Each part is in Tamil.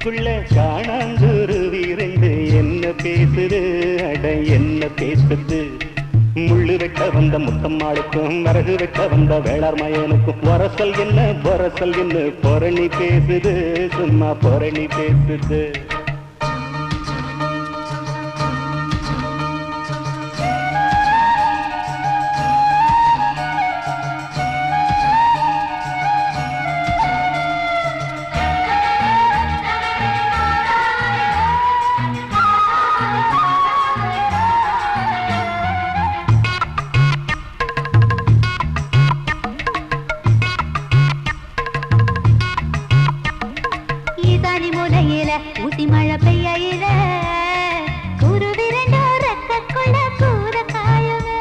காட்டுக்குள்ள காணாங்குருவி ரெண்டு என்ன பேசுது அட என்ன பேசுது. முள்ளு வெட்ட வந்த முத்தம்மாளுக்கும் வரகு வெட்ட வந்த வேளார் மயனுக்கும் வரசல் என்ன பொரணி பேசுது சும்மா பொரணி பேசுது. ஊசி மழை பெய்யில குருவி ரெண்டோ ரெக்கக்குள்ள கூற காயுமே.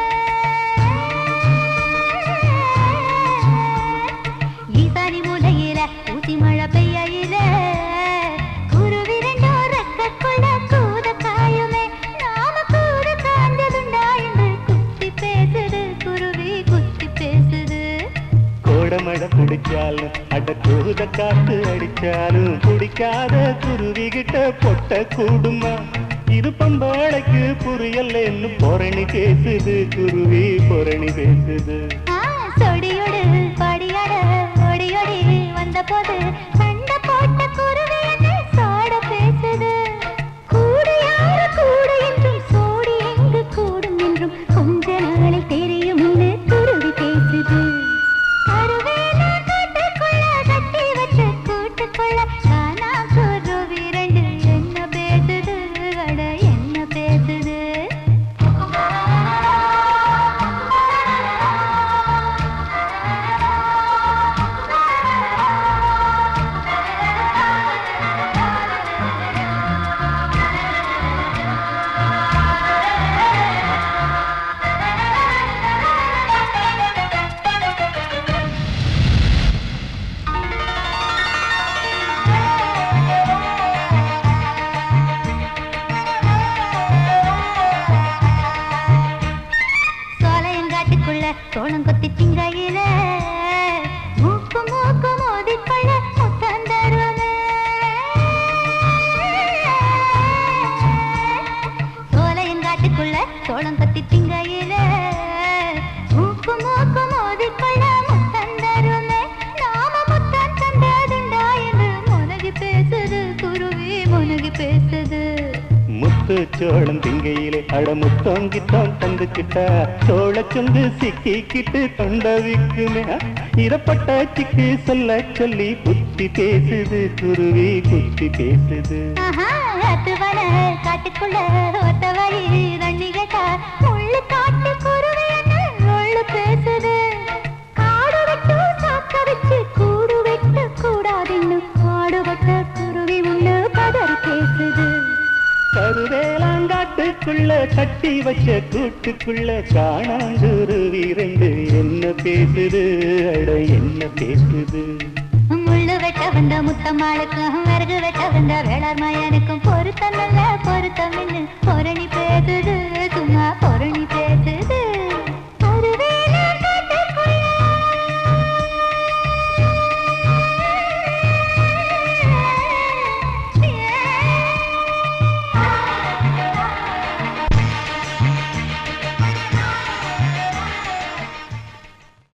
ஈசானி மூலையில ஊசி மழை பெய்யில குருவி ரெண்டோ ரெக்கக்குள்ள கூற காயுமே. நாம கூற காஞ்சதுண்டா என்று குத்தி பேசுது குருவி குத்தி பேசுது. கோடமழை குடிச்சாலும் அட கூத காத்து அடிச்சாலும் குடிக்காத குருவி கிட்ட பொட்ட கூடுமா. இது பம்பாளைக்கு புரியலன்னு பொரணி பேசுது குருவி பொரணி பேசுது. சொடியோடு படியாட ஒடியோடி வந்த போது சண்டை போட்ட குருவி என்ன சாட பேசுது. கூடு யாரு கூடு என்றும் சோடி எங்கு கூடும் என்றும் கொஞ்ச நாளில் தெரியும் குருவி பேசுது. சோளம் கொத்தி திங்கையில மூக்கு மூக்கு மோதிக்கொள்ள முத்தம் தருமே. சோலையங்காட்டுக்குள்ள சோளம் கொத்தி திங்கையில மூக்கு மூக்கு மோதிக்கொள்ள முத்தம் தருமே. நாம முத்தம் தந்ததுண்டா என்று முனகி பேசுது குருவி முனகி பேசுது. முத்து சோளம் திங்கையிலே அட முத்தோங்கித்தோம் தந்துக்கிட்டா சோழ சொந்து சிக்கிக்கிட்டு தொண்டவிக்குமே. இரப்பட்ட சிக்கு சொல்ல சொல்லி புத்தி பேசுது குருவி புத்தி பேசுது. காட்டுக்குள்ள ஒத்த வழி தண்ணி கேட்டா முள்ளு காட்டு குருவி முள்ளு பேசுது. காடு விட்டு சாக்க வச்சு கூடு வெட்ட கூடாதுன்னு காடுபட்ட குருவி முள்ளு பதறி பேசுது. கருவேலாங்காட்டுக்குள்ள கட்டி வச்ச கூட்டுக்குள்ள காணாங்குருவி ரெண்டு என்ன பேசுது அட என்ன பேசுது. முள்ளு வெட்ட வந்த முத்தம்மாளுக்கும் வரகு வெட்ட வந்த வேளார் மயனுக்கும் பொருத்தம் இல்ல பொருத்தம்